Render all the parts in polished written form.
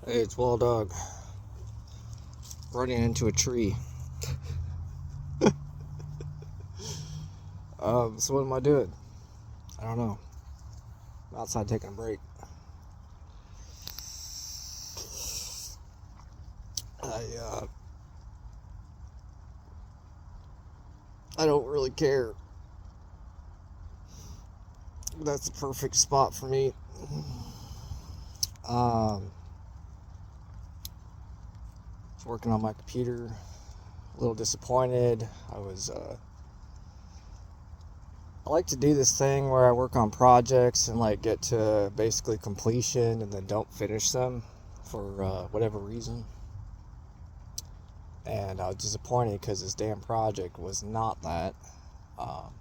Hey, it's Wild Dog running into a tree. So what am I doing? I don't know. I'm outside taking a break. I uh, I don't really care. That's the perfect spot for me. Was working on my computer. A little disappointed. I like to do this thing where I work on projects and like get to basically completion and then don't finish them for whatever reason. And I was disappointed because this damn project was not that. Um,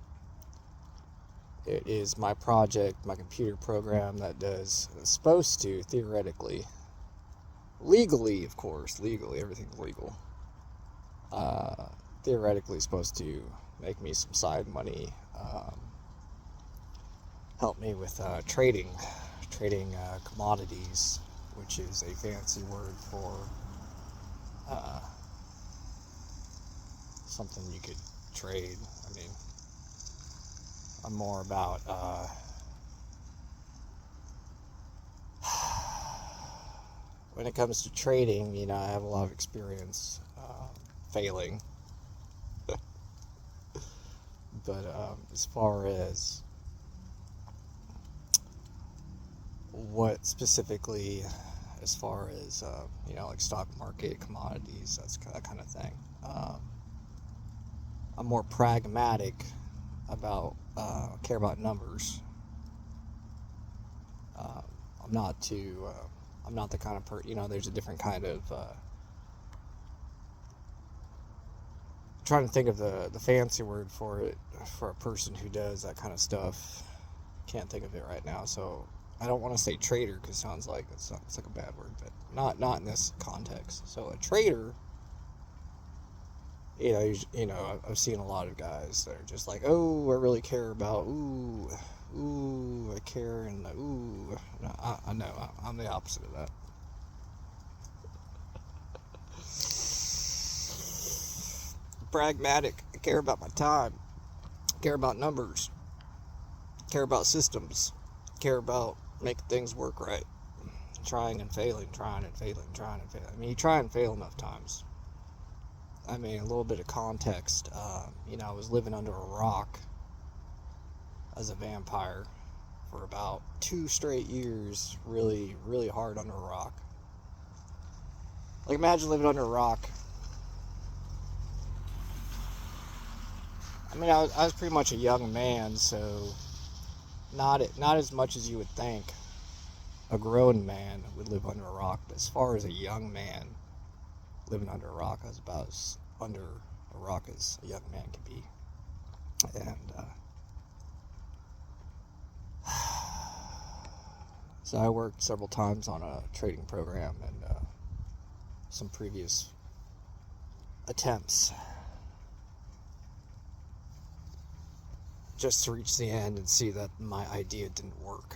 it is my project, my computer program that does, supposed to, theoretically, legally, of course, legally, everything's legal. Theoretically, supposed to make me some side money, help me with trading commodities, which is a fancy word for uh, something you could trade. I mean, I'm more about when it comes to trading, I have a lot of experience failing. But as far as what specifically, as far as, like stock market, commodities, that kind of thing, I'm more pragmatic about, care about numbers. Um, I'm not too, I'm not the kind of there's a different kind of, trying to think of the fancy word for it, for a person who does that kind of stuff. Can't think of it right now, so I don't want to say trader because it sounds like it's like a bad word, but not in this context. So a trader, I've seen a lot of guys that are just like, oh, I really care about, I care, and ooh. No, I know I'm the opposite of that. Pragmatic. I care about my time. I care about numbers. I care about systems. I care about making things work right. Trying and failing, trying and failing, trying and failing. I mean, you try and fail enough times. I mean, a little bit of context. I was living under a rock as a vampire for about 2 straight years, really, really hard under a rock. Like, imagine living under a rock. I mean, I was pretty much a young man, so not as much as you would think a grown man would live under a rock. But as far as a young man living under a rock, I was about as under a rock as a young man can be. And so I worked several times on a trading program and some previous attempts just to reach the end and see that my idea didn't work.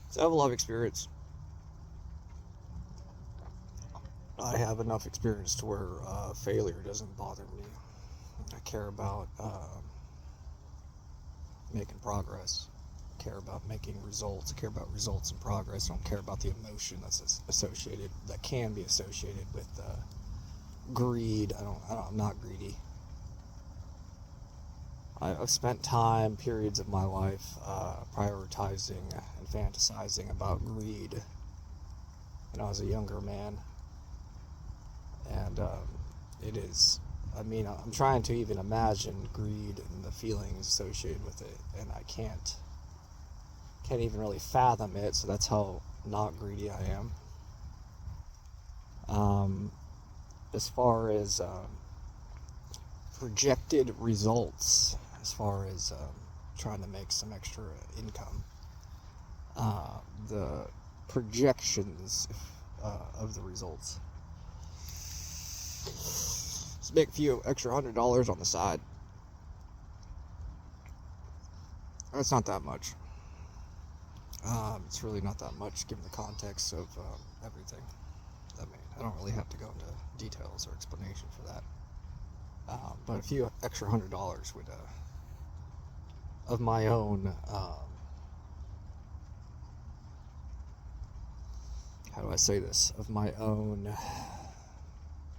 So I have a lot of experience. I have enough experience to where failure doesn't bother me. I care about making progress. I care about making results. I care about results and progress. I don't care about the emotion that can be associated with greed. I'm not greedy. I've spent periods of my life, prioritizing and fantasizing about greed when I was a younger man. And it is, I'm trying to even imagine greed and the feelings associated with it, and I can't even really fathom it, so that's how not greedy I am. As far as projected results, as far as trying to make some extra income, the projections of the results. Let's make a few extra $100 on the side. That's not that much. It's really not that much given the context of everything. I mean, I don't really have to go into details or explanation for that. But a few extra $100 would, of my own, how do I say this? Of my own.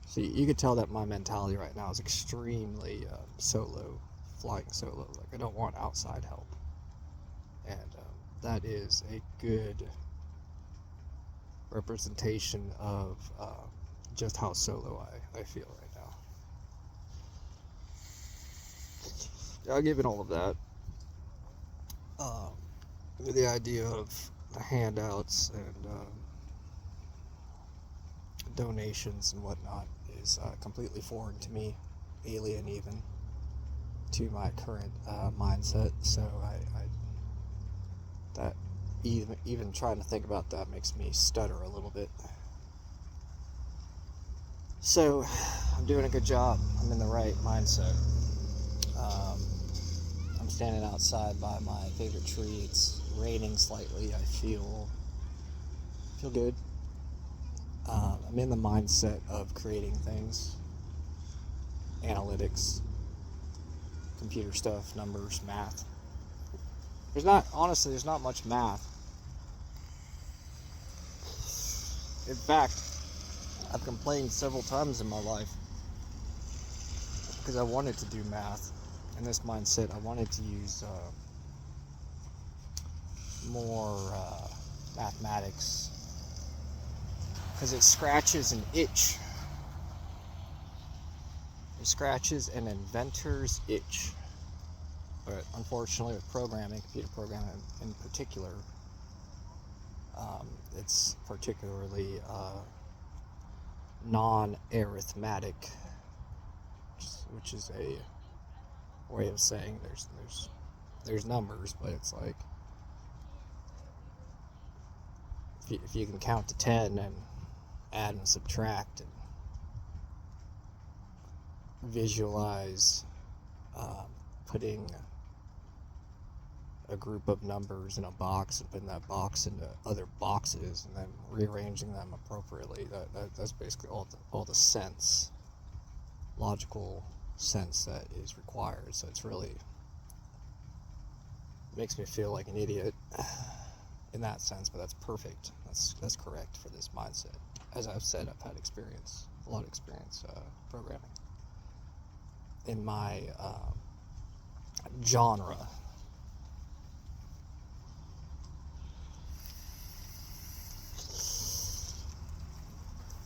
See, you could tell that my mentality right now is extremely solo, flying solo. Like, I don't want outside help. And that is a good representation of just how solo I feel right now. Yeah, given all of that, the idea of the handouts and donations and whatnot is completely foreign to me, alien even to my current mindset. So that even trying to think about that makes me stutter a little bit. So I'm doing a good job. I'm in the right mindset. I'm standing outside by my favorite tree. It's raining slightly. I feel good. I'm in the mindset of creating things, analytics, computer stuff, numbers, math. There's not much math. In fact, I've complained several times in my life because I wanted to do math. In this mindset, I wanted to use more mathematics because it scratches an itch. It scratches an inventor's itch. But unfortunately, with programming, computer programming in particular, it's particularly non-arithmetic, which is a way of saying there's numbers, but it's like if you can count to 10 and add and subtract and visualize putting a group of numbers in a box and putting that box into other boxes and then rearranging them appropriately, that's basically all the sense, logical sense that is required. So it's really makes me feel like an idiot in that sense, but that's perfect. That's correct for this mindset. As I've said, I've had a lot of experience programming in my genre.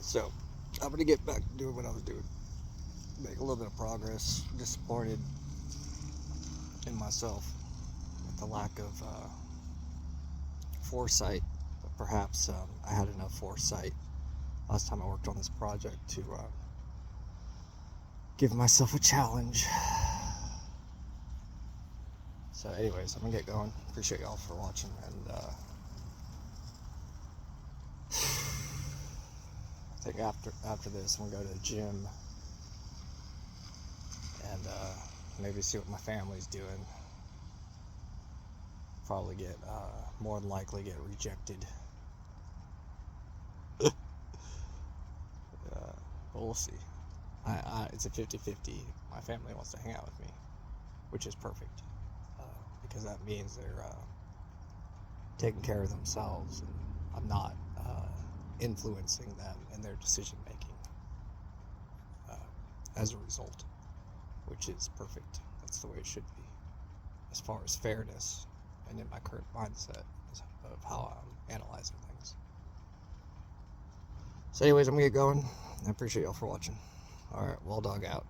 So, I'm gonna get back to doing what I was doing. Make a little bit of progress. Disappointed in myself with the lack of foresight, but perhaps I had enough foresight last time I worked on this project to give myself a challenge. So anyways, I'm gonna get going. Appreciate y'all for watching, and I think after this I'm gonna go to the gym and maybe see what my family's doing. Probably get more than likely get rejected. But we'll see. It's a 50-50. My family wants to hang out with me, which is perfect, because that means they're taking care of themselves, and I'm not influencing them in their decision making as a result, which is perfect. That's the way it should be, as far as fairness and in my current mindset of how I'm analyzing things. So anyways, I'm gonna get going. I appreciate y'all for watching. Alright, well, dog out.